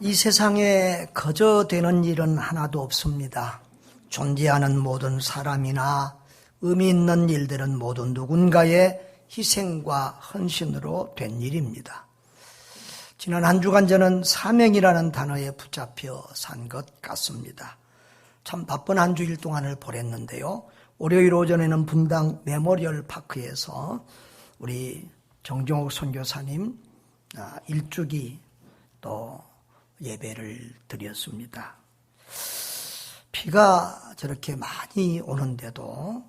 이 세상에 거저되는 일은 하나도 없습니다. 존재하는 모든 사람이나 의미 있는 일들은 모두 누군가의 희생과 헌신으로 된 일입니다. 지난 한 주간 저는 사명이라는 단어에 붙잡혀 산 것 같습니다. 참 바쁜 한 주일 동안을 보냈는데요. 월요일 오전에는 분당 메모리얼 파크에서 우리 정종욱 선교사님 일주기 또 예배를 드렸습니다. 비가 저렇게 많이 오는데도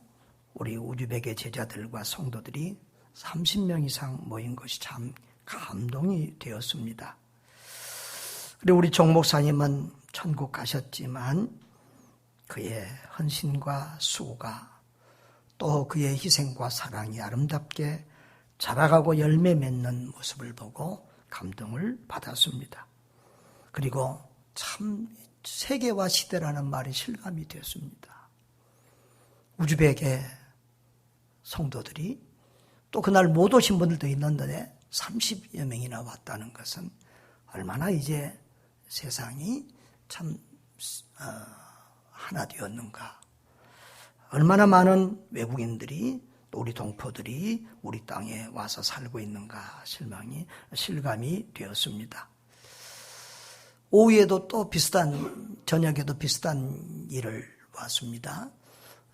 우리 우즈벡의 제자들과 성도들이 30명 이상 모인 것이 참 감동이 되었습니다. 그리고 우리 정 목사님은 천국 가셨지만 그의 헌신과 수고가 또 그의 희생과 사랑이 아름답게 자라가고 열매 맺는 모습을 보고 감동을 받았습니다. 그리고 참 세계와 시대라는 말이 실감이 되었습니다. 우즈벡의 성도들이 또 그날 못 오신 분들도 있는데 30여 명이나 왔다는 것은 얼마나 이제 세상이 참 하나 되었는가. 얼마나 많은 외국인들이 또 우리 동포들이 우리 땅에 와서 살고 있는가 실감이 되었습니다. 오후에도 또 저녁에도 비슷한 일을 왔습니다.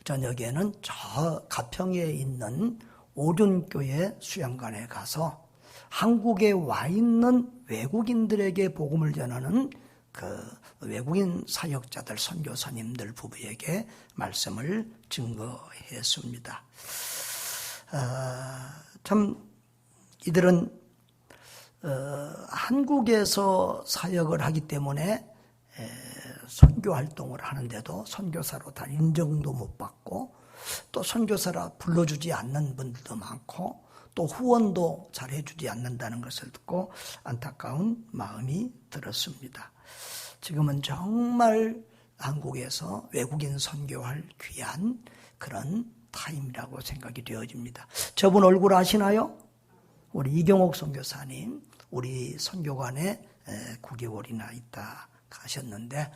저녁에는 저 가평에 있는 오륜교회 수양관에 가서 한국에 와 있는 외국인들에게 복음을 전하는 그 외국인 사역자들, 선교사님들 부부에게 말씀을 증거했습니다. 참 이들은 한국에서 사역을 하기 때문에 선교 활동을 하는데도 선교사로 다 인정도 못 받고 또 선교사라 불러주지 않는 분들도 많고 또 후원도 잘해주지 않는다는 것을 듣고 안타까운 마음이 들었습니다. 지금은 정말 한국에서 외국인 선교할 귀한 그런 타임이라고 생각이 되어집니다. 저분 얼굴 아시나요? 우리 이경옥 선교사님, 우리 선교관에 9개월이나 있다 가셨는데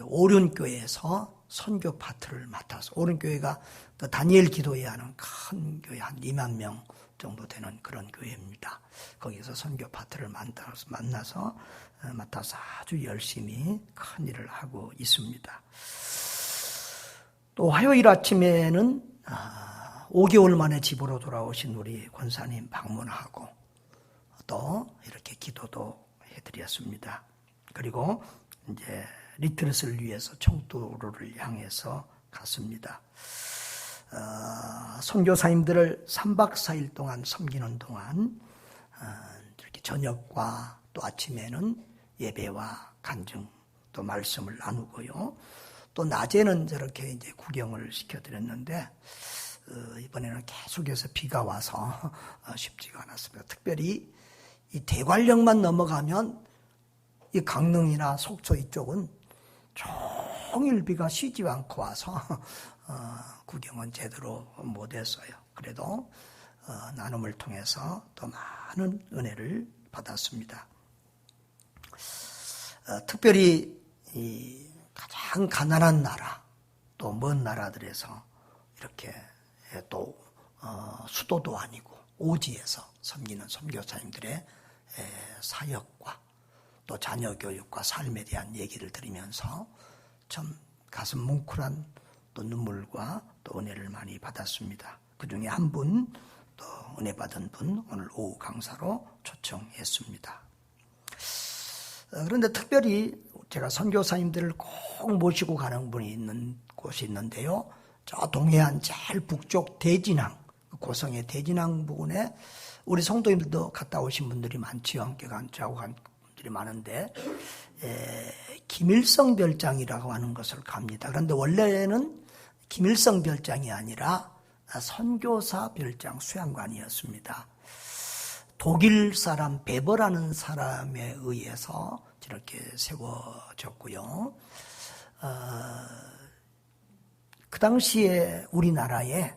오륜교회에서 선교 파트를 맡아서, 오륜교회가 다니엘 기도회 하는 큰 교회, 한 2만 명 정도 되는 그런 교회입니다. 거기서 선교 파트를 맡아서 아주 열심히 큰 일을 하고 있습니다. 또 화요일 아침에는 5개월 만에 집으로 돌아오신 우리 권사님 방문하고 또 이렇게 기도도 해드렸습니다. 그리고 이제 리트릿을 위해서 청도로를 향해서 갔습니다. 선교사님들을 3박 4일 동안 섬기는 동안 이렇게 저녁과 또 아침에는 예배와 간증 또 말씀을 나누고요. 또 낮에는 저렇게 이제 구경을 시켜드렸는데 이번에는 계속해서 비가 와서 쉽지가 않았습니다. 특별히 이 대관령만 넘어가면 이 강릉이나 속초 이쪽은 종일 비가 쉬지 않고 와서 구경은 제대로 못했어요. 그래도 나눔을 통해서 또 많은 은혜를 받았습니다. 특별히 이 가장 가난한 나라, 또 먼 나라들에서 이렇게 또 수도도 아니고 오지에서 섬기는 선교사님들의 사역과 또 자녀 교육과 삶에 대한 얘기를 들으면서 참 가슴 뭉클한 또 눈물과 또 은혜를 많이 받았습니다. 그 중에 한 분, 또 은혜 받은 분 오늘 오후 강사로 초청했습니다. 그런데 특별히 제가 선교사님들을 꼭 모시고 가는 분이 있는 곳이 있는데요. 저 동해안 제일 북쪽 대진항, 고성의 대진항 부근에 우리 성도님들도 갔다 오신 분들이 많지요. 함께 저하고 간 분들이 많은데 김일성 별장이라고 하는 것을 갑니다. 그런데 원래는 김일성 별장이 아니라 선교사 별장 수양관이었습니다. 독일 사람 베버라는 사람에 의해서 이렇게 세워졌고요. 그 당시에 우리나라에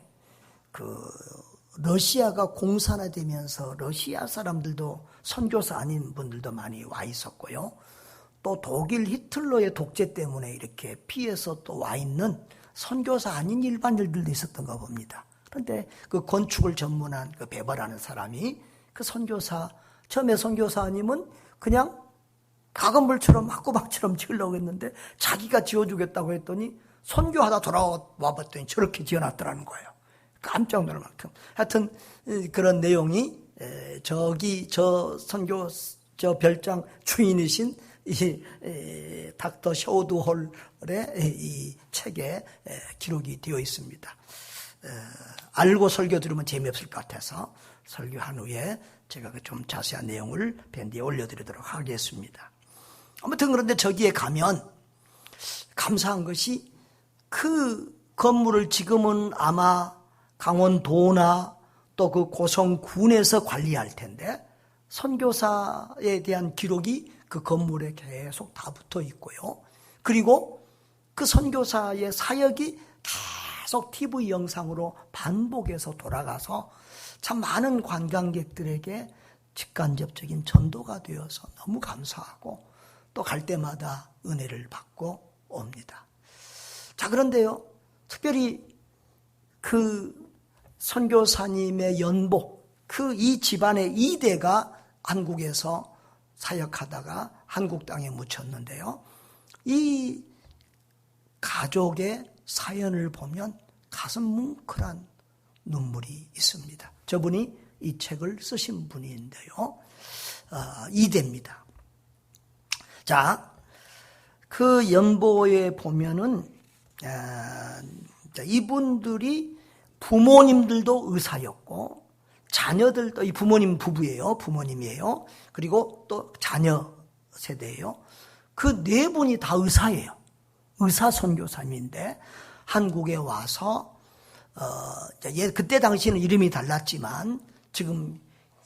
러시아가 공산화되면서 러시아 사람들도 선교사 아닌 분들도 많이 와 있었고요. 또 독일 히틀러의 독재 때문에 이렇게 피해서 또 와 있는 선교사 아닌 일반인들도 있었던가 봅니다. 그런데 그 건축을 전문한 그 베버라는 사람이 그 선교사, 처음에 선교사님은 그냥 가건물처럼 학구방처럼 지으려고 했는데 자기가 지어주겠다고 했더니 선교하다 돌아와 봤더니 저렇게 지어놨더라는 거예요. 깜짝 놀랄 만큼. 하여튼 그런 내용이 저 선교 저 별장 주인이신 이 닥터 셔우드 홀의 이 책에 기록이 되어 있습니다. 알고 설교 들으면 재미없을 것 같아서 설교한 후에 제가 좀 자세한 내용을 밴드에 올려드리도록 하겠습니다. 아무튼 그런데 저기에 가면 감사한 것이 그 건물을 지금은 아마 강원도나 또 그 고성군에서 관리할 텐데 선교사에 대한 기록이 그 건물에 계속 다 붙어 있고요. 그리고 그 선교사의 사역이 계속 TV 영상으로 반복해서 돌아가서 참 많은 관광객들에게 직간접적인 전도가 되어서 너무 감사하고 또 갈 때마다 은혜를 받고 옵니다. 자, 그런데요, 특별히 그 선교사님의 연보, 그 이 집안의 2대가 한국에서 사역하다가 한국 땅에 묻혔는데요. 이 가족의 사연을 보면 가슴 뭉클한 눈물이 있습니다. 저분이 이 책을 쓰신 분인데요. 2대입니다. 자, 그 연보에 보면은 이분들이 부모님들도 의사였고 자녀들도, 이 부모님 부부예요. 부모님이에요. 그리고 또 자녀 세대예요. 그 4분이 다 의사예요. 의사 선교사님인데 한국에 와서 그때 당시에는 이름이 달랐지만 지금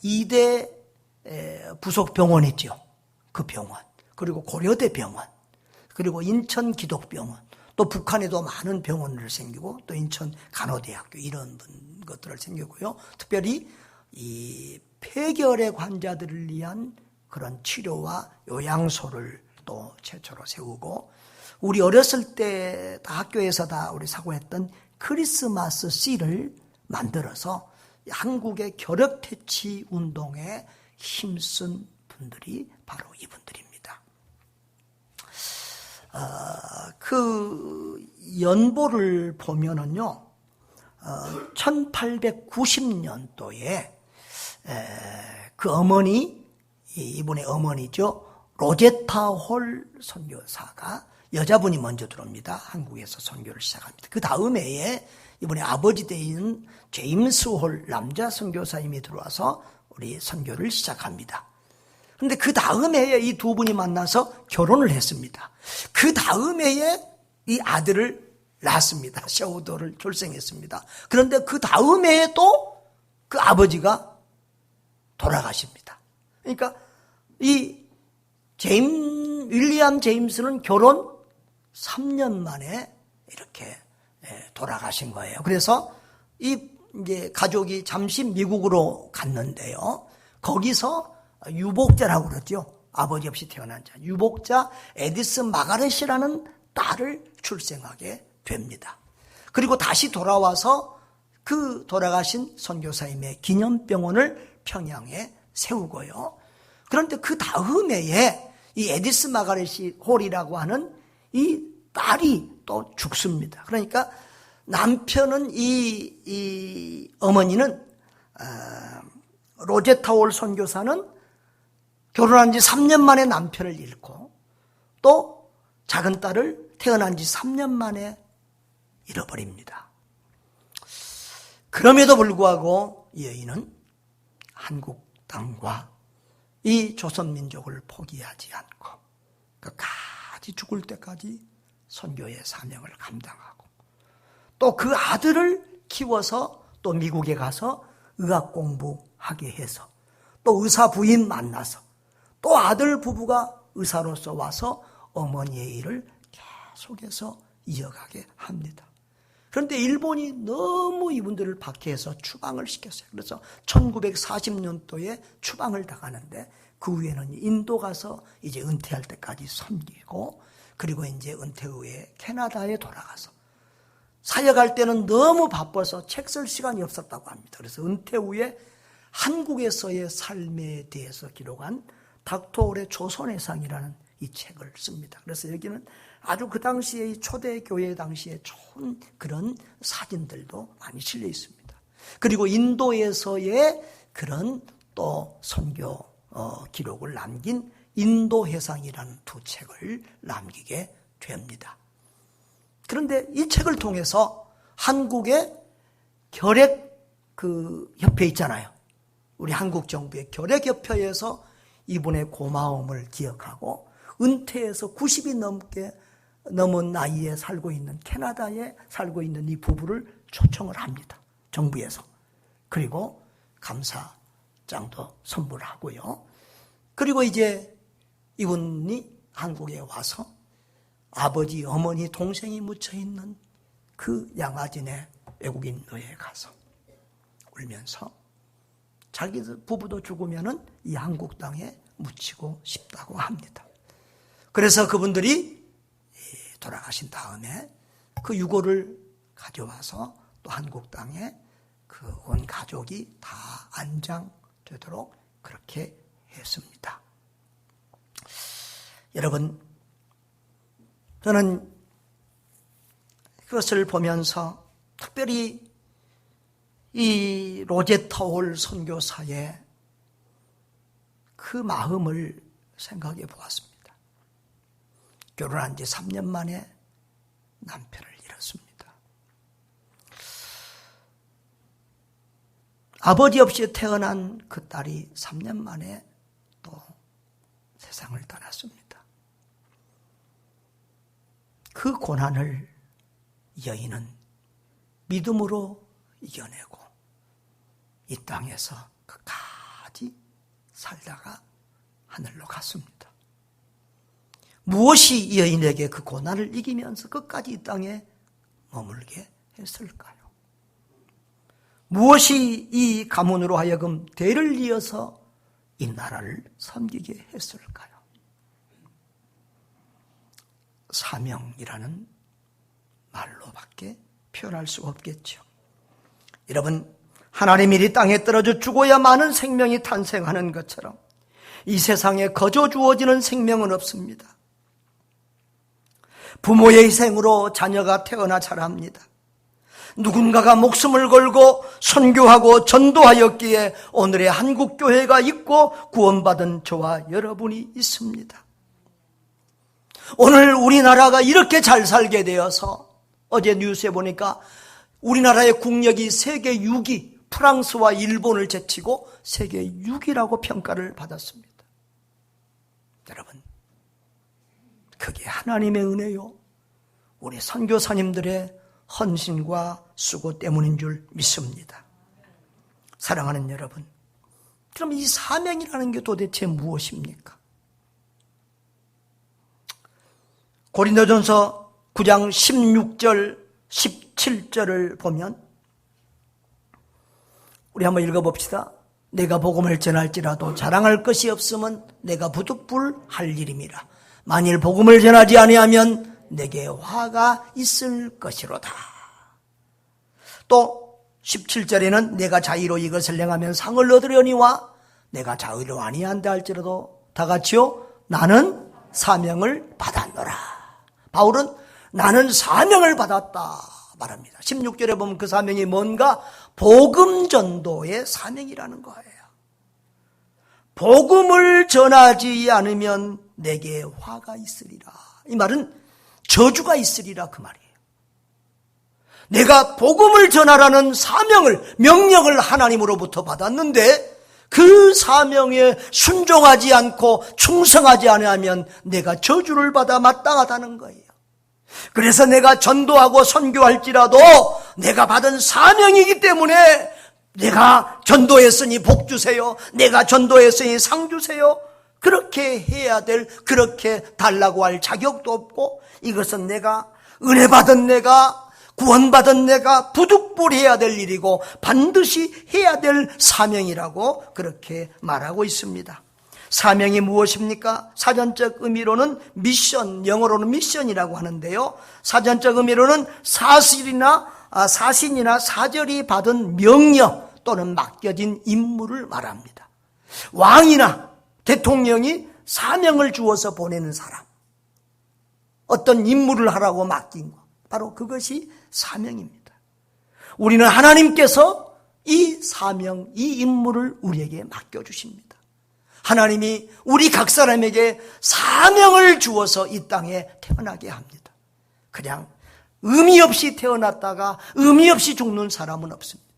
2대 부속 병원 있죠. 그 병원, 그리고 고려대 병원, 그리고 인천 기독병원, 또 북한에도 많은 병원을 생기고 또 인천 간호대학교 이런 것들을 생기고요. 특별히 이 폐결의 환자들을 위한 그런 치료와 요양소를 또 최초로 세우고, 우리 어렸을 때 다 학교에서 다 우리 사고했던 크리스마스 씨를 만들어서 한국의 결핵퇴치 운동에 힘쓴 분들이 바로 이분들입니다. 그 연보를 보면은요, 1890년도에 그 어머니, 이분의 어머니죠, 로제타 홀 선교사가, 여자분이 먼저 들어옵니다. 한국에서 선교를 시작합니다. 그 다음 해에 이번에 아버지 되는 제임스 홀 남자 선교사님이 들어와서 우리 선교를 시작합니다. 그런데 그 다음 해에 이 두 분이 만나서 결혼을 했습니다. 그 다음 해에 이 아들을 낳았습니다. 셔우더를 출생했습니다. 그런데 그 다음 해에 또 그 아버지가 돌아가십니다. 그러니까 이 윌리엄 제임스는 결혼 3년 만에 이렇게 돌아가신 거예요. 그래서 이제 가족이 잠시 미국으로 갔는데요. 거기서 유복자라고 그러죠. 아버지 없이 태어난 자. 유복자 에디슨 마가렛이라는 딸을 출생하게 됩니다. 그리고 다시 돌아와서 그 돌아가신 선교사님의 기념병원을 평양에 세우고요. 그런데 그 다음 해에 이 에디스 마가렛 홀이라고 하는 이 딸이 또 죽습니다. 그러니까 남편은 이 어머니는 로제타 홀 선교사는 결혼한 지 3년 만에 남편을 잃고 또 작은 딸을 태어난 지 3년 만에 잃어버립니다. 그럼에도 불구하고 이 여인은 한국 땅과 이 조선민족을 포기하지 않고 끝까지 죽을 때까지 선교의 사명을 감당하고 또 그 아들을 키워서 또 미국에 가서 의학 공부하게 해서 또 의사 부인 만나서 또 아들 부부가 의사로서 와서 어머니의 일을 계속해서 이어가게 합니다. 그런데 일본이 너무 이분들을 박해해서 추방을 시켰어요. 그래서 1940년도에 추방을 당하는데 그 후에는 인도 가서 이제 은퇴할 때까지 섬기고, 그리고 이제 은퇴 후에 캐나다에 돌아가서 사역할 때는 너무 바빠서 책 쓸 시간이 없었다고 합니다. 그래서 은퇴 후에 한국에서의 삶에 대해서 기록한 닥터홀의 조선해상이라는 이 책을 씁니다. 그래서 여기는 아주 그 당시에 초대교회 당시에 좋은 그런 사진들도 많이 실려 있습니다. 그리고 인도에서의 그런 또 선교 기록을 남긴 인도해상이라는 두 책을 남기게 됩니다. 그런데 이 책을 통해서 한국의 결핵 그 협회 있잖아요. 우리 한국 정부의 결핵협회에서 이분의 고마움을 기억하고 은퇴해서 90이 넘은 나이에 살고 있는 캐나다에 살고 있는 이 부부를 초청을 합니다. 정부에서. 그리고 감사장도 선물하고요. 그리고 이제 이분이 한국에 와서 아버지, 어머니, 동생이 묻혀있는 그 양화진의 외국인 노예에 가서 울면서 자기 부부도 죽으면은 이 한국 땅에 묻히고 싶다고 합니다. 그래서 그분들이 돌아가신 다음에 그 유골을 가져와서 또 한국 땅에 그 온 가족이 다 안장되도록 그렇게 했습니다. 여러분, 저는 그것을 보면서 특별히 이 로제타 홀 선교사의 그 마음을 생각해 보았습니다. 결혼한 지 3년 만에 남편을 잃었습니다. 아버지 없이 태어난 그 딸이 3년 만에 또 세상을 떠났습니다. 그 고난을 여인은 믿음으로 이겨내고 이 땅에서 끝까지 살다가 하늘로 갔습니다. 무엇이 여인에게 그 고난을 이기면서 끝까지 이 땅에 머물게 했을까요? 무엇이 이 가문으로 하여금 대를 이어서 이 나라를 섬기게 했을까요? 사명이라는 말로밖에 표현할 수가 없겠죠. 여러분, 하나님이 이 땅에 떨어져 죽어야 많은 생명이 탄생하는 것처럼 이 세상에 거저 주어지는 생명은 없습니다. 부모의 희생으로 자녀가 태어나 자랍니다. 누군가가 목숨을 걸고 선교하고 전도하였기에 오늘의 한국교회가 있고 구원받은 저와 여러분이 있습니다. 오늘 우리나라가 이렇게 잘 살게 되어서 어제 뉴스에 보니까 우리나라의 국력이 세계 6위, 프랑스와 일본을 제치고 세계 6위라고 평가를 받았습니다. 여러분, 그게 하나님의 은혜요, 우리 선교사님들의 헌신과 수고 때문인 줄 믿습니다. 사랑하는 여러분, 그럼 이 사명이라는 게 도대체 무엇입니까? 고린도전서 9장 16절 17절을 보면 우리 한번 읽어봅시다. 내가 복음을 전할지라도 자랑할 것이 없으면 내가 부득불할 일임이라. 만일 복음을 전하지 아니하면 내게 화가 있을 것이로다. 또 17절에는 내가 자의로 이것을 행하면 상을 얻으려니와 내가 자의로 아니한다 할지라도 다 같이요, 나는 사명을 받았노라. 바울은 나는 사명을 받았다 말합니다. 16절에 보면 그 사명이 뭔가? 복음 전도의 사명이라는 거예요. 복음을 전하지 않으면 내게 화가 있으리라. 이 말은 저주가 있으리라 그 말이에요. 내가 복음을 전하라는 사명을, 명령을 하나님으로부터 받았는데 그 사명에 순종하지 않고 충성하지 않으면 내가 저주를 받아 마땅하다는 거예요. 그래서 내가 전도하고 선교할지라도 내가 받은 사명이기 때문에 내가 전도했으니 복 주세요, 내가 전도했으니 상 주세요, 그렇게 해야 될, 그렇게 달라고 할 자격도 없고, 이것은 내가 은혜 받은 내가, 구원받은 내가 부득불해야 될 일이고 반드시 해야 될 사명이라고 그렇게 말하고 있습니다. 사명이 무엇입니까? 사전적 의미로는 미션, 영어로는 미션이라고 하는데요. 사전적 의미로는 사신이나 사절이 받은 명령 또는 맡겨진 임무를 말합니다. 왕이나 대통령이 사명을 주어서 보내는 사람, 어떤 임무를 하라고 맡긴 것, 바로 그것이 사명입니다. 우리는 하나님께서 이 사명, 이 임무를 우리에게 맡겨주십니다. 하나님이 우리 각 사람에게 사명을 주어서 이 땅에 태어나게 합니다. 그냥 의미 없이 태어났다가 의미 없이 죽는 사람은 없습니다.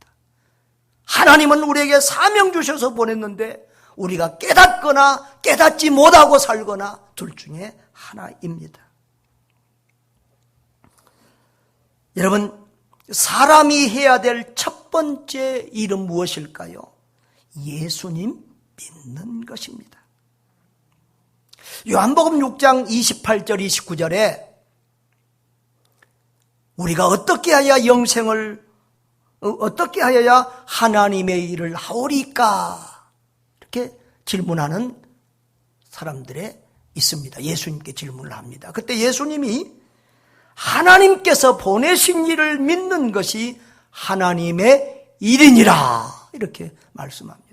하나님은 우리에게 사명 주셔서 보냈는데 우리가 깨닫거나 깨닫지 못하고 살거나 둘 중에 하나입니다. 여러분, 사람이 해야 될 첫 번째 일은 무엇일까요? 예수님 믿는 것입니다. 요한복음 6장 28절 29절에 우리가 어떻게 하여야 영생을, 어떻게 하여야 하나님의 일을 하오리까? 이렇게 질문하는 사람들에 있습니다. 예수님께 질문을 합니다. 그때 예수님이 하나님께서 보내신 일을 믿는 것이 하나님의 일이니라 이렇게 말씀합니다.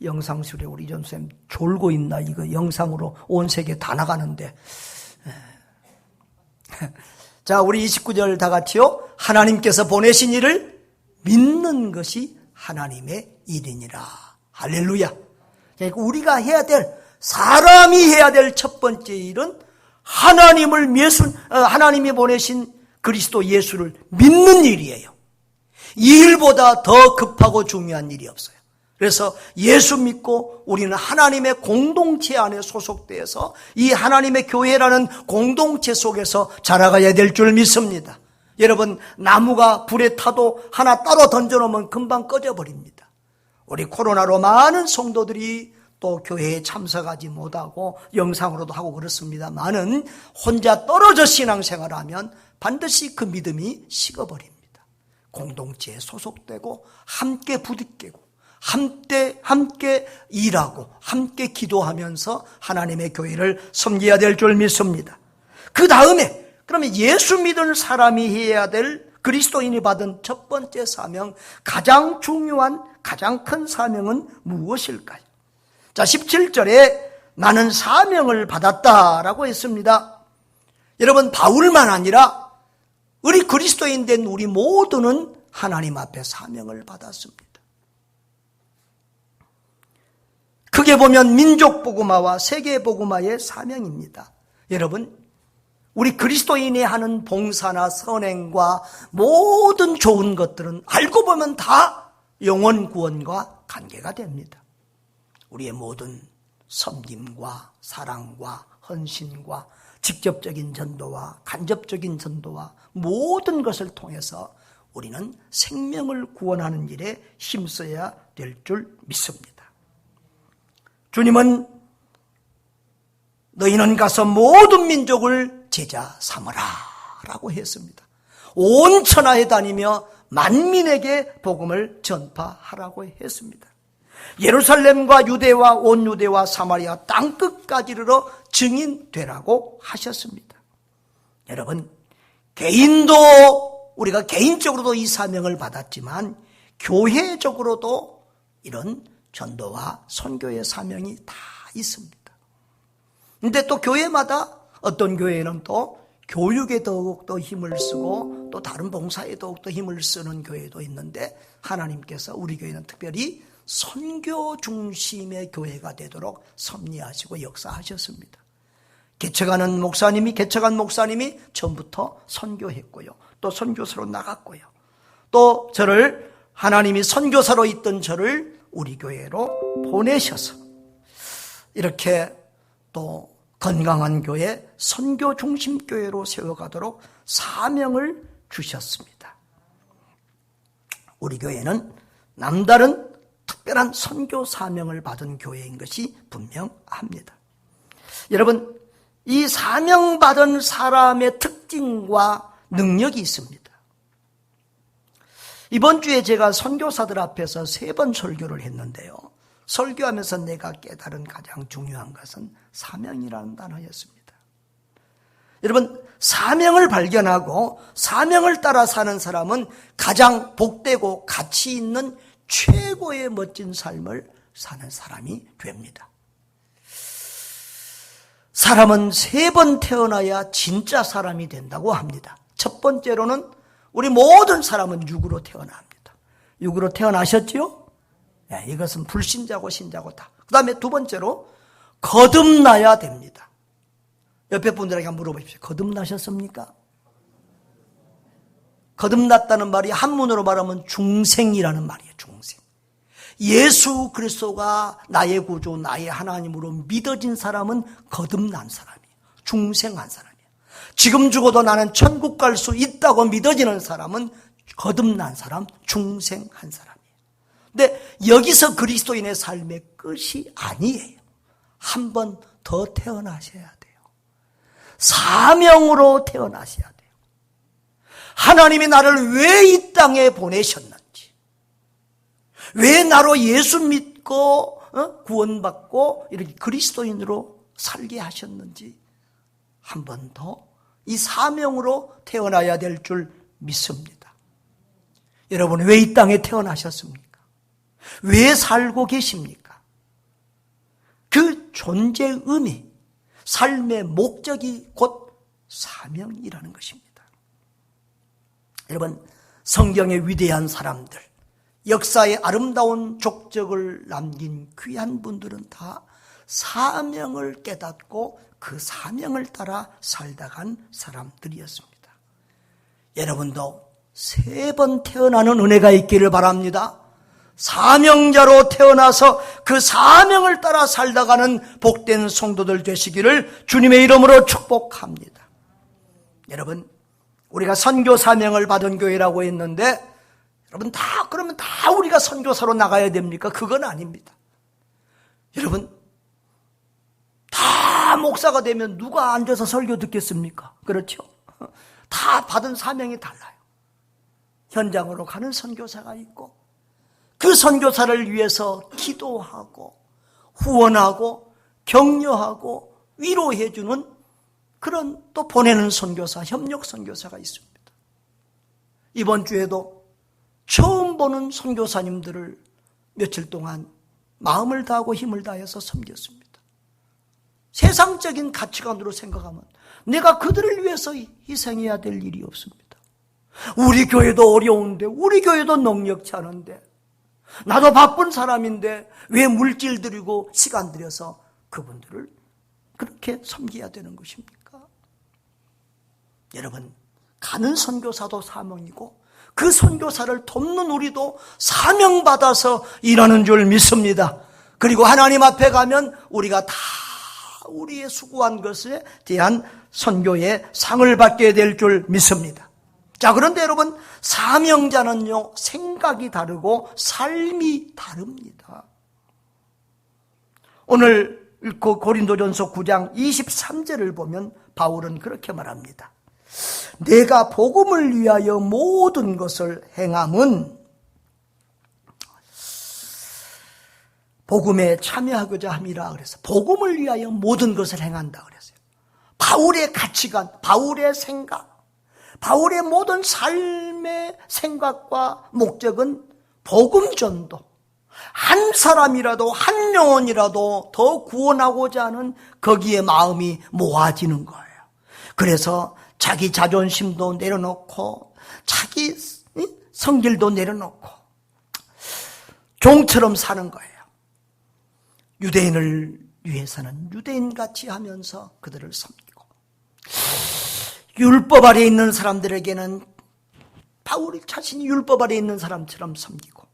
영상술에 우리 전수님 졸고 있나? 이거 영상으로 온 세계 다 나가는데. 자, 우리 29절 다 같이요. 하나님께서 보내신 일을 믿는 것이 하나님의 일이니라. 할렐루야. 그러니까 우리가 해야 될, 사람이 해야 될 첫 번째 일은 하나님이 보내신 그리스도 예수를 믿는 일이에요. 이 일보다 더 급하고 중요한 일이 없어요. 그래서 예수 믿고 우리는 하나님의 공동체 안에 소속되어서 이 하나님의 교회라는 공동체 속에서 자라가야 될 줄 믿습니다. 여러분, 나무가 불에 타도 하나 따로 던져놓으면 금방 꺼져버립니다. 우리 코로나로 많은 성도들이 또 교회에 참석하지 못하고 영상으로도 하고 그렇습니다만은 혼자 떨어져 신앙생활을 하면 반드시 그 믿음이 식어버립니다. 공동체에 소속되고 함께 부딪히고 함께 일하고 함께 기도하면서 하나님의 교회를 섬겨야 될 줄 믿습니다. 그 다음에 그러면 예수 믿은 사람이 해야 될 그리스도인이 받은 첫 번째 사명, 가장 중요한 가장 큰 사명은 무엇일까요? 자, 17절에 나는 사명을 받았다라고 했습니다. 여러분, 바울만 아니라 우리 그리스도인 된 우리 모두는 하나님 앞에 사명을 받았습니다. 크게 보면 민족복음화와 세계복음화의 사명입니다. 여러분, 우리 그리스도인이 하는 봉사나 선행과 모든 좋은 것들은 알고 보면 다 영혼 구원과 관계가 됩니다. 우리의 모든 섬김과 사랑과 헌신과 직접적인 전도와 간접적인 전도와 모든 것을 통해서 우리는 생명을 구원하는 일에 힘써야 될 줄 믿습니다. 주님은 너희는 가서 모든 민족을 제자 삼으라 라고 했습니다. 온 천하에 다니며 만민에게 복음을 전파하라고 했습니다. 예루살렘과 유대와 온 유대와 사마리아 땅끝까지 이르러 증인되라고 하셨습니다. 여러분, 우리가 개인적으로도 이 사명을 받았지만 교회적으로도 이런 전도와 선교의 사명이 다 있습니다. 근데 또 교회마다 어떤 교회는 또 교육에 더욱더 힘을 쓰고 또 다른 봉사에 더욱더 힘을 쓰는 교회도 있는데 하나님께서 우리 교회는 특별히 선교 중심의 교회가 되도록 섭리하시고 역사하셨습니다. 개척한 목사님이 처음부터 선교했고요. 또 선교사로 나갔고요. 또 하나님이 선교사로 있던 저를 우리 교회로 보내셔서 이렇게 또 건강한 교회, 선교 중심 교회로 세워가도록 사명을 주셨습니다. 우리 교회는 남다른 특별한 선교 사명을 받은 교회인 것이 분명합니다. 여러분, 이 사명받은 사람의 특징과 능력이 있습니다. 이번 주에 제가 선교사들 앞에서 3번 설교를 했는데요. 설교하면서 내가 깨달은 가장 중요한 것은 사명이라는 단어였습니다. 여러분, 사명을 발견하고 사명을 따라 사는 사람은 가장 복되고 가치 있는 최고의 멋진 삶을 사는 사람이 됩니다. 사람은 3번 태어나야 진짜 사람이 된다고 합니다. 첫 번째로는 우리 모든 사람은 육으로 태어납니다. 육으로 태어나셨지요? 네, 이것은 불신자고 신자고 다. 그 다음에 두 번째로 거듭나야 됩니다. 옆에 분들에게 한번 물어보십시오. 거듭나셨습니까? 거듭났다는 말이 한문으로 말하면 중생이라는 말이에요. 중생. 예수 그리스도가 나의 구주, 나의 하나님으로 믿어진 사람은 거듭난 사람이에요. 중생한 사람이에요. 지금 죽어도 나는 천국 갈 수 있다고 믿어지는 사람은 거듭난 사람, 중생한 사람이에요. 근데 여기서 그리스도인의 삶의 끝이 아니에요. 한 번 더 태어나셔야 돼요. 사명으로 태어나셔야 돼요. 하나님이 나를 왜 이 땅에 보내셨는지, 왜 나로 예수 믿고 구원받고 이렇게 그리스도인으로 살게 하셨는지 한 번 더 이 사명으로 태어나야 될 줄 믿습니다. 여러분, 왜 이 땅에 태어나셨습니까? 왜 살고 계십니까? 그 존재의 의미, 삶의 목적이 곧 사명이라는 것입니다. 여러분, 성경의 위대한 사람들, 역사의 아름다운 족적을 남긴 귀한 분들은 다 사명을 깨닫고 그 사명을 따라 살다 간 사람들이었습니다. 여러분도 3번 태어나는 은혜가 있기를 바랍니다. 사명자로 태어나서 그 사명을 따라 살다 가는 복된 성도들 되시기를 주님의 이름으로 축복합니다. 여러분, 우리가 선교 사명을 받은 교회라고 했는데, 여러분 그러면 다 우리가 선교사로 나가야 됩니까? 그건 아닙니다. 여러분, 다 목사가 되면 누가 앉아서 설교 듣겠습니까? 그렇죠? 다 받은 사명이 달라요. 현장으로 가는 선교사가 있고, 그 선교사를 위해서 기도하고 후원하고 격려하고 위로해주는 그런 또 보내는 선교사, 협력 선교사가 있습니다. 이번 주에도 처음 보는 선교사님들을 며칠 동안 마음을 다하고 힘을 다해서 섬겼습니다. 세상적인 가치관으로 생각하면 내가 그들을 위해서 희생해야 될 일이 없습니다. 우리 교회도 어려운데, 우리 교회도 능력치 않은데, 나도 바쁜 사람인데 왜 물질 들이고 시간 들여서 그분들을 그렇게 섬겨야 되는 것입니까? 여러분, 가는 선교사도 사명이고 그 선교사를 돕는 우리도 사명받아서 일하는 줄 믿습니다. 그리고 하나님 앞에 가면 우리가 다 우리의 수고한 것에 대한 선교의 상을 받게 될 줄 믿습니다. 자, 그런데 여러분, 사명자는요, 생각이 다르고 삶이 다릅니다. 오늘 읽고 고린도전서 9장 23절을 보면 바울은 그렇게 말합니다. 내가 복음을 위하여 모든 것을 행함은 복음에 참여하고자 함이라 그래서 복음을 위하여 모든 것을 행한다 그랬어요. 바울의 가치관, 바울의 생각, 바울의 모든 삶의 생각과 목적은 복음 전도, 한 사람이라도 한 영혼이라도 더 구원하고자 하는 거기에 마음이 모아지는 거예요. 그래서 자기 자존심도 내려놓고 자기 성질도 내려놓고 종처럼 사는 거예요. 유대인을 위해서는 유대인같이 하면서 그들을 섬기고, 율법 아래에 있는 사람들에게는 바울이 자신이 율법 아래에 있는 사람처럼 섬기고,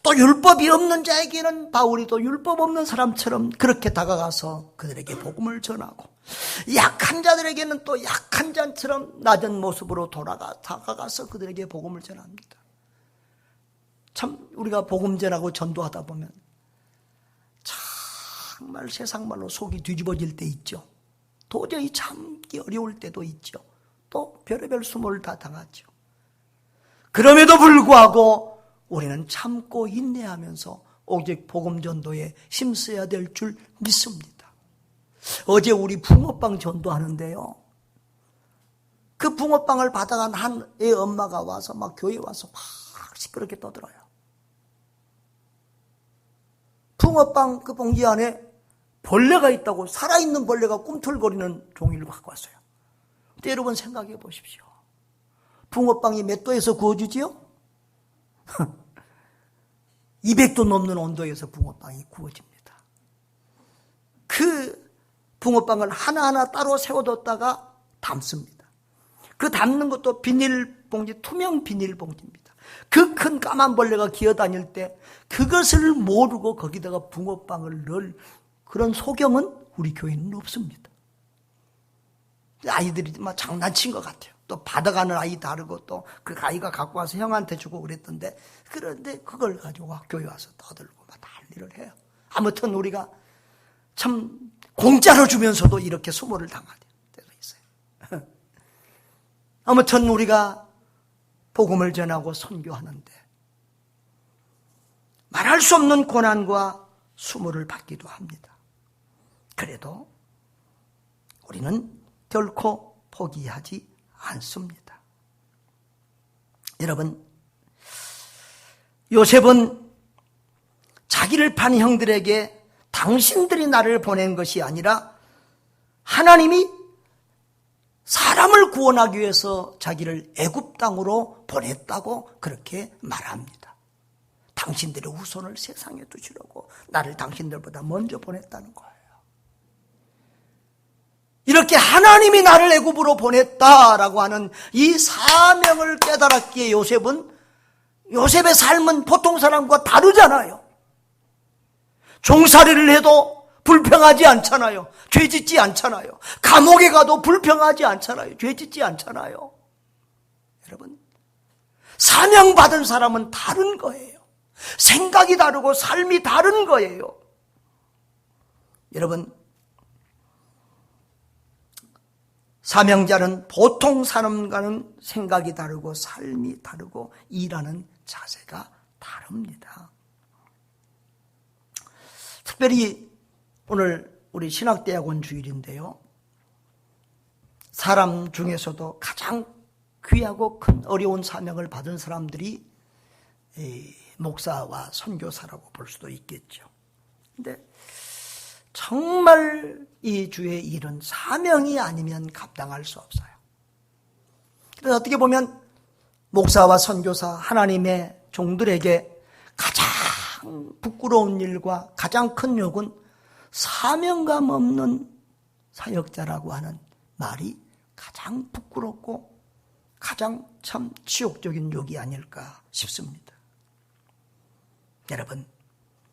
또 율법이 없는 자에게는 바울이 또 율법 없는 사람처럼 그렇게 다가가서 그들에게 복음을 전하고, 약한 자들에게는 또 약한 자처럼 낮은 모습으로 다가가서 그들에게 복음을 전합니다. 참 우리가 복음 전하고 전도하다 보면 정말 세상말로 속이 뒤집어질 때 있죠. 도저히 참기 어려울 때도 있죠. 또 별의별 수모를 다 당하죠. 그럼에도 불구하고 우리는 참고 인내하면서 오직 복음 전도에 힘써야 될 줄 믿습니다. 어제 우리 붕어빵 전도하는데요, 그 붕어빵을 받아간 한 애 엄마가 와서 막 교회에 와서 막 시끄럽게 떠들어요. 붕어빵 그 봉지 안에 벌레가 있다고, 살아있는 벌레가 꿈틀거리는 종이를 갖고 왔어요. 근데 여러분 생각해 보십시오. 붕어빵이 몇 도에서 구워지지요? 200도 넘는 온도에서 붕어빵이 구워집니다. 그 붕어빵을 하나하나 따로 세워뒀다가 담습니다. 그 담는 것도 비닐봉지, 투명 비닐봉지입니다. 그 큰 까만 벌레가 기어다닐 때 그것을 모르고 거기다가 붕어빵을 넣을 그런 소경은 우리 교회는 없습니다. 아이들이 막 장난친 것 같아요. 또 받아가는 아이 다르고, 또 그 아이가 갖고 와서 형한테 주고 그랬던데, 그런데 그걸 가지고 교회 와서 떠들고 막 난리를 해요. 아무튼 우리가 참 공짜로 주면서도 이렇게 수모를 당할 때가 있어요. 아무튼 우리가 복음을 전하고 선교하는데 말할 수 없는 고난과 수모를 받기도 합니다. 그래도 우리는 결코 포기하지 않습니다. 여러분, 요셉은 자기를 판 형들에게 당신들이 나를 보낸 것이 아니라 하나님이 사람을 구원하기 위해서 자기를 애굽 땅으로 보냈다고 그렇게 말합니다. 당신들의 후손을 세상에 두시려고 나를 당신들보다 먼저 보냈다는 거예요. 이렇게 하나님이 나를 애굽으로 보냈다라고 하는 이 사명을 깨달았기에 요셉의 삶은 보통 사람과 다르잖아요. 종살이를 해도 불평하지 않잖아요. 죄짓지 않잖아요. 감옥에 가도 불평하지 않잖아요. 죄짓지 않잖아요. 여러분, 사명받은 사람은 다른 거예요. 생각이 다르고 삶이 다른 거예요. 여러분, 사명자는 보통 사람과는 생각이 다르고 삶이 다르고 일하는 자세가 다릅니다. 특별히 오늘 우리 신학대학원 주일인데요, 사람 중에서도 가장 귀하고 큰 어려운 사명을 받은 사람들이 목사와 선교사라고 볼 수도 있겠죠. 근데 정말 이 주의 일은 사명이 아니면 감당할 수 없어요. 그래서 어떻게 보면 목사와 선교사, 하나님의 종들에게 가장 부끄러운 일과 가장 큰 욕은 사명감 없는 사역자라고 하는 말이 가장 부끄럽고 가장 참 치욕적인 욕이 아닐까 싶습니다. 여러분,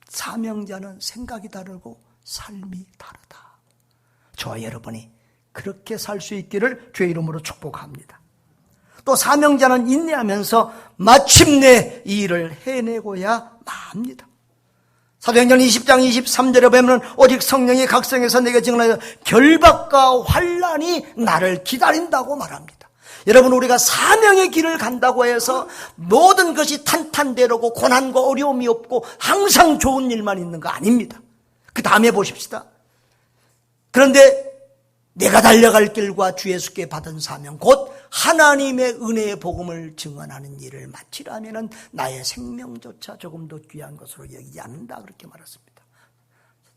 사명자는 생각이 다르고 삶이 다르다. 저와 여러분이 그렇게 살 수 있기를 주의 이름으로 축복합니다. 또 사명자는 인내하면서 마침내 이 일을 해내고야 합니다. 사도행전 20장 23절에 보면 오직 성령이 각성해서 내게 증언하여 결박과 환난이 나를 기다린다고 말합니다. 여러분, 우리가 사명의 길을 간다고 해서 모든 것이 탄탄대로고 고난과 어려움이 없고 항상 좋은 일만 있는 거 아닙니다. 그 다음에 보십시다. 그런데 내가 달려갈 길과 주 예수께 받은 사명, 곧 하나님의 은혜의 복음을 증언하는 일을 마치려면 나의 생명조차 조금도 귀한 것으로 여기지 않는다, 그렇게 말했습니다.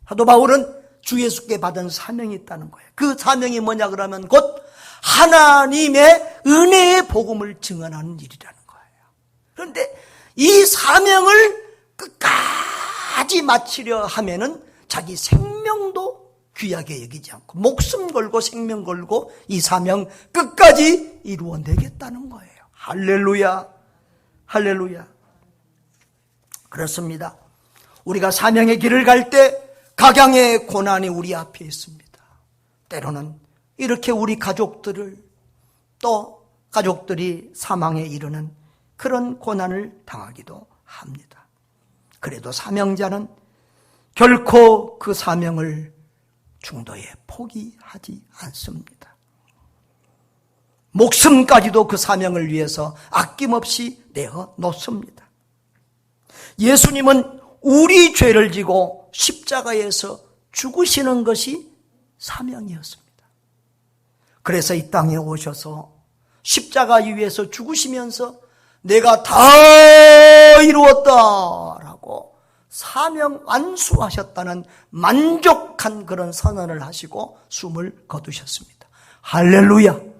사도 바울은 주 예수께 받은 사명이 있다는 거예요. 그 사명이 뭐냐 그러면 곧 하나님의 은혜의 복음을 증언하는 일이라는 거예요. 그런데 이 사명을 끝까지 마치려 하면은 자기 생명도 귀하게 여기지 않고 목숨 걸고 생명 걸고 이 사명 끝까지 이루어내겠다는 거예요. 할렐루야, 할렐루야. 그렇습니다. 우리가 사명의 길을 갈 때 각양의 고난이 우리 앞에 있습니다. 때로는 이렇게 우리 가족들을, 또 가족들이 사망에 이르는 그런 고난을 당하기도 합니다. 그래도 사명자는 결코 그 사명을 중도에 포기하지 않습니다. 목숨까지도 그 사명을 위해서 아낌없이 내어 놓습니다. 예수님은 우리 죄를 지고 십자가에서 죽으시는 것이 사명이었습니다. 그래서 이 땅에 오셔서 십자가 위에서 죽으시면서 내가 다 이루었다라고 사명 완수하셨다는 만족한 그런 선언을 하시고 숨을 거두셨습니다. 할렐루야.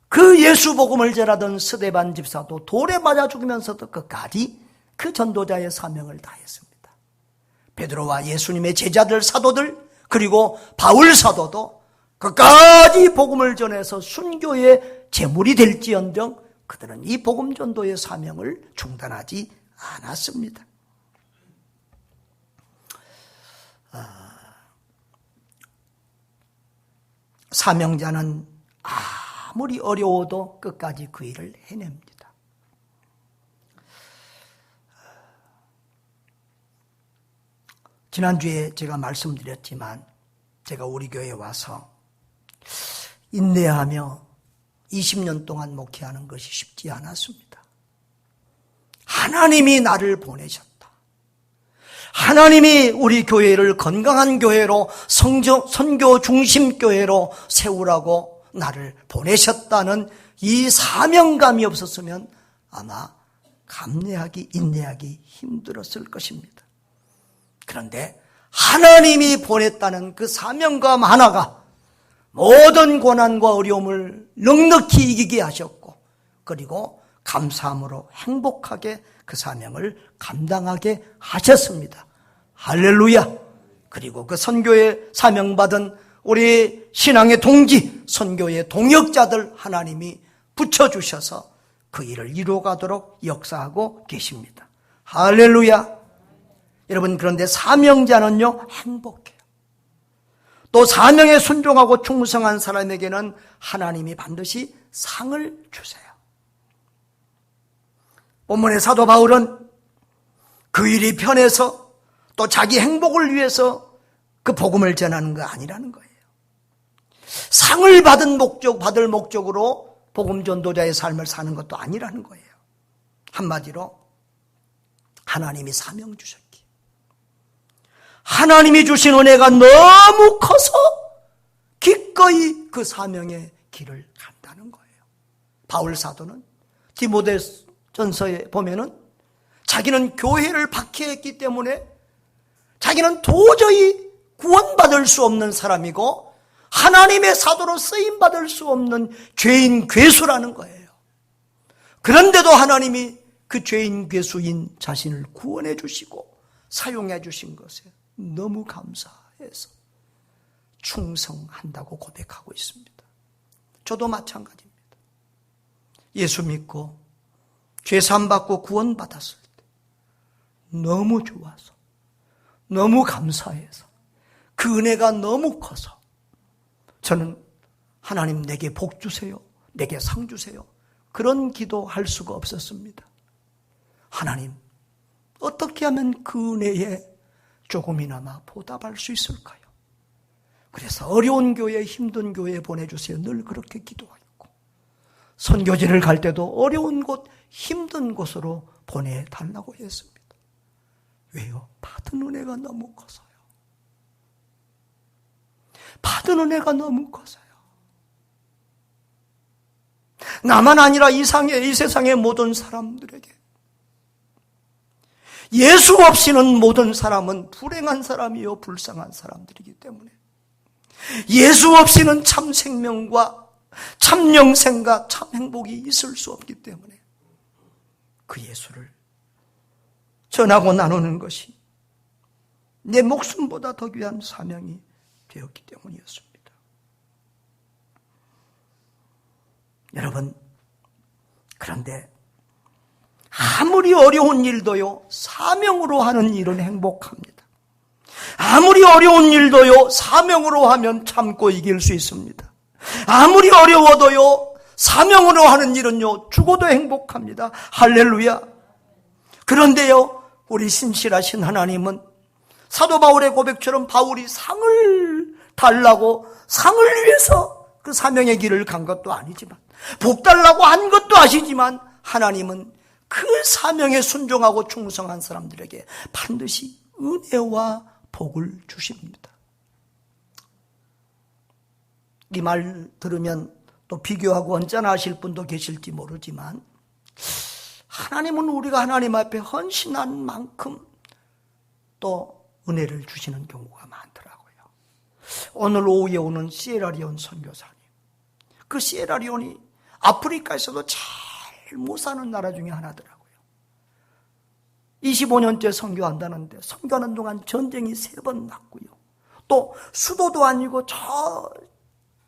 그 예수 복음을 전하던 스데반 집사도 돌에 맞아 죽으면서도 끝까지 그 전도자의 사명을 다했습니다. 베드로와 예수님의 제자들 사도들 그리고 바울 사도도 끝까지 복음을 전해서 순교의 제물이 될지언정 그들은 이 복음 전도의 사명을 중단하지 않았습니다. 사명자는 아무리 어려워도 끝까지 그 일을 해냅니다. 지난주에 제가 말씀드렸지만 제가 우리 교회에 와서 인내하며 20년 동안 목회하는 것이 쉽지 않았습니다. 하나님이 나를 보내셨다. 하나님이 우리 교회를 건강한 교회로 선교 중심 교회로 세우라고 나를 보내셨다는 이 사명감이 없었으면 아마 감내하기, 인내하기 힘들었을 것입니다. 그런데 하나님이 보냈다는 그 사명감 하나가 모든 고난과 어려움을 넉넉히 이기게 하셨고 그리고 감사함으로 행복하게 그 사명을 감당하게 하셨습니다. 할렐루야. 그리고 그 선교에 사명받은 우리 신앙의 동지, 선교의 동역자들 하나님이 붙여주셔서 그 일을 이루어가도록 역사하고 계십니다. 할렐루야. 여러분, 그런데 사명자는요 행복해요. 또 사명에 순종하고 충성한 사람에게는 하나님이 반드시 상을 주세요. 본문의 사도 바울은 그 일이 편해서 또 자기 행복을 위해서 그 복음을 전하는 거 아니라는 거예요. 상을 받을 목적으로 복음 전도자의 삶을 사는 것도 아니라는 거예요. 한마디로 하나님이 사명 주셨기에 하나님이 주신 은혜가 너무 커서 기꺼이 그 사명의 길을 간다는 거예요. 바울 사도는 디모데전서에 보면은 자기는 교회를 박해했기 때문에 자기는 도저히 구원받을 수 없는 사람이고 하나님의 사도로 쓰임받을 수 없는 죄인 괴수라는 거예요. 그런데도 하나님이 그 죄인 괴수인 자신을 구원해 주시고 사용해 주신 것에 너무 감사해서 충성한다고 고백하고 있습니다. 저도 마찬가지입니다. 예수 믿고 죄사함 받고 구원받았을 때 너무 좋아서 너무 감사해서 그 은혜가 너무 커서 저는 하나님 내게 복 주세요, 내게 상 주세요 그런 기도할 수가 없었습니다. 하나님 어떻게 하면 그 은혜에 조금이나마 보답할 수 있을까요? 그래서 어려운 교회, 힘든 교회에 보내주세요. 늘 그렇게 기도하고 선교지를 갈 때도 어려운 곳, 힘든 곳으로 보내달라고 했습니다. 왜요? 받은 은혜가 너무 커서요. 받은 은혜가 너무 커서요. 나만 아니라 이 세상의 모든 사람들에게 예수 없이는 모든 사람은 불행한 사람이요 불쌍한 사람들이기 때문에 예수 없이는 참 생명과 참 영생과 참 행복이 있을 수 없기 때문에 그 예수를 전하고 나누는 것이 내 목숨보다 더 귀한 사명이 되었기 때문이었습니다. 여러분, 그런데 아무리 어려운 일도요 사명으로 하는 일은 행복합니다. 아무리 어려운 일도요 사명으로 하면 참고 이길 수 있습니다. 아무리 어려워도요 사명으로 하는 일은요 죽어도 행복합니다. 할렐루야. 그런데요 우리 신실하신 하나님은 사도 바울의 고백처럼 바울이 상을 달라고 상을 위해서 그 사명의 길을 간 것도 아니지만 복 달라고 한 것도 아시지만 하나님은 그 사명에 순종하고 충성한 사람들에게 반드시 은혜와 복을 주십니다. 이 말 들으면 또 비교하고 언짢아하실 분도 계실지 모르지만 하나님은 우리가 하나님 앞에 헌신한 만큼 또 은혜를 주시는 경우가 많더라고요. 오늘 오후에 오는 시에라리온 선교사님, 그 시에라리온이 아프리카에서도 제일 못 사는 나라 중에 하나더라고요. 25년째 선교한다는데 선교하는 동안 전쟁이 3번 났고요. 또 수도도 아니고 저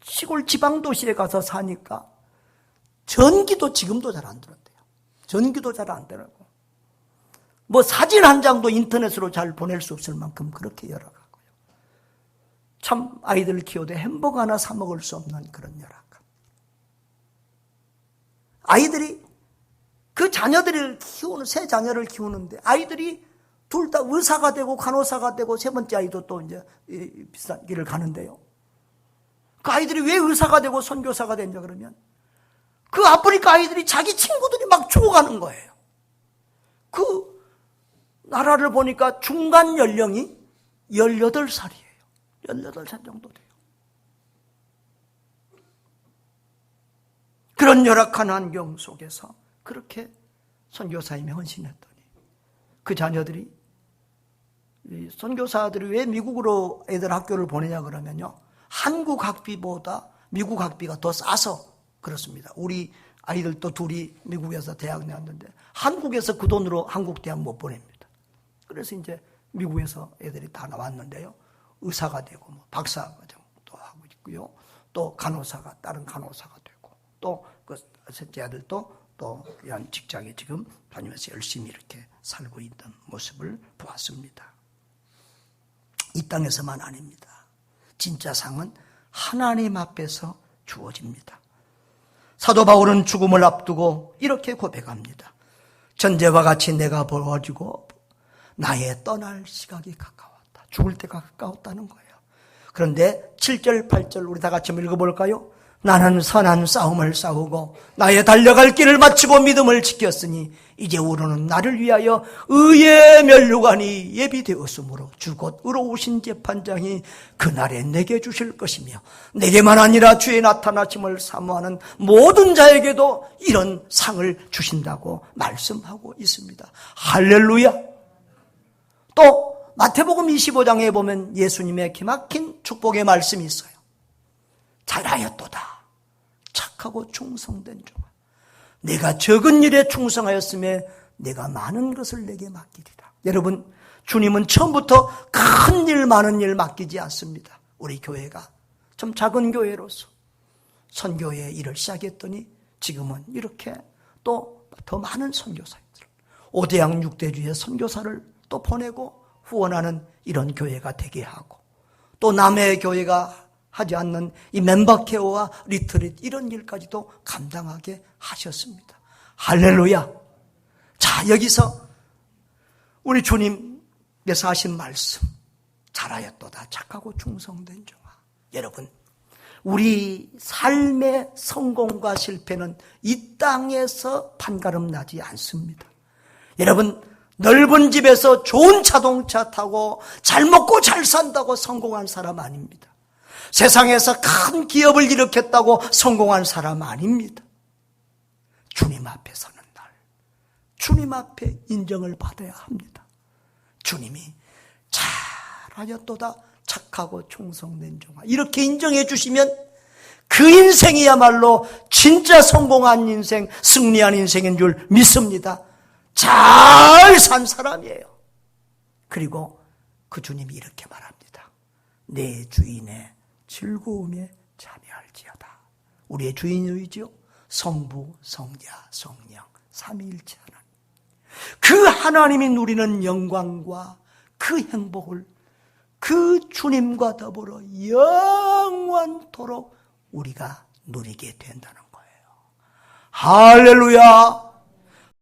시골 지방도시에 가서 사니까 전기도 지금도 잘 안 들었대요. 전기도 잘 안 되라고. 뭐 사진 한 장도 인터넷으로 잘 보낼 수 없을 만큼 그렇게 열악하고요. 참 아이들 키우되 햄버거 하나 사 먹을 수 없는 그런 열악함. 아이들이 그 자녀들을 키우는, 세 자녀를 키우는데 아이들이 둘 다 의사가 되고 간호사가 되고 세 번째 아이도 또 이제 비슷한 길을 가는데요. 그 아이들이 왜 의사가 되고 선교사가 됐냐 그러면 그 아프리카 아이들이 자기 친구들이 막 죽어가는 거예요. 그 나라를 보니까 중간 연령이 18살이에요. 18살 정도 돼요. 그런 열악한 환경 속에서 그렇게 선교사님이 헌신했더니 그 자녀들이, 선교사들이 왜 미국으로 애들 학교를 보내냐 그러면요, 한국 학비보다 미국 학비가 더 싸서 그렇습니다. 우리 아이들도 둘이 미국에서 대학 나왔는데 한국에서 그 돈으로 한국 대학 못 보냅니다. 그래서 이제 미국에서 애들이 다 나왔는데요, 의사가 되고 뭐 박사과정도 하고 있고요, 또 간호사가, 다른 간호사가 되고, 또 그 셋째 아들도 또 이런 직장에 지금 다니면서 열심히 이렇게 살고 있는 모습을 보았습니다. 이 땅에서만 아닙니다. 진짜 상은 하나님 앞에서 주어집니다. 사도 바울은 죽음을 앞두고 이렇게 고백합니다. 전제와 같이 내가 벌어지고 나의 떠날 시각이 가까웠다. 죽을 때가 가까웠다는 거예요. 그런데 7절, 8절 우리 다 같이 한번 읽어볼까요? 나는 선한 싸움을 싸우고 나의 달려갈 길을 마치고 믿음을 지켰으니 이제 우리는 나를 위하여 의의 면류관이 예비되었으므로 주 곧 의로우신 재판장이 그날에 내게 주실 것이며 내게만 아니라 주의 나타나심을 사모하는 모든 자에게도 이런 상을 주신다고 말씀하고 있습니다. 할렐루야. 또 마태복음 25장에 보면 예수님의 기막힌 축복의 말씀이 있어요. 잘하였도다 착하고 충성된 종아, 내가 적은 일에 충성하였음에 내가 많은 것을 내게 맡기리라. 여러분, 주님은 처음부터 큰 일 많은 일 맡기지 않습니다. 우리 교회가 좀 작은 교회로서 선교의 일을 시작했더니 지금은 이렇게 또 더 많은 선교사님들, 5대양 6대주의 선교사를 또 보내고 후원하는 이런 교회가 되게 하고, 또 남의 교회가 하지 않는 이 멤버 케어와 리트릿 이런 일까지도 감당하게 하셨습니다. 할렐루야. 자, 여기서 우리 주님께서 하신 말씀, 잘하였도다 착하고 충성된 종아. 여러분, 우리 삶의 성공과 실패는 이 땅에서 판가름 나지 않습니다. 여러분, 넓은 집에서 좋은 자동차 타고 잘 먹고 잘 산다고 성공한 사람 아닙니다. 세상에서 큰 기업을 일으켰다고 성공한 사람 아닙니다. 주님 앞에 서는 날, 주님 앞에 인정을 받아야 합니다. 주님이 잘하였도다 착하고 충성된 종아, 이렇게 인정해 주시면 그 인생이야말로 진짜 성공한 인생, 승리한 인생인 줄 믿습니다. 잘 산 사람이에요. 그리고 그 주님이 이렇게 말합니다. 내 주인의 즐거움에 참여할지어다. 우리의 주인이죠. 성부, 성자, 성령, 삼위일체 하나님. 그 하나님이 누리는 영광과 그 행복을 그 주님과 더불어 영원토록 우리가 누리게 된다는 거예요. 할렐루야.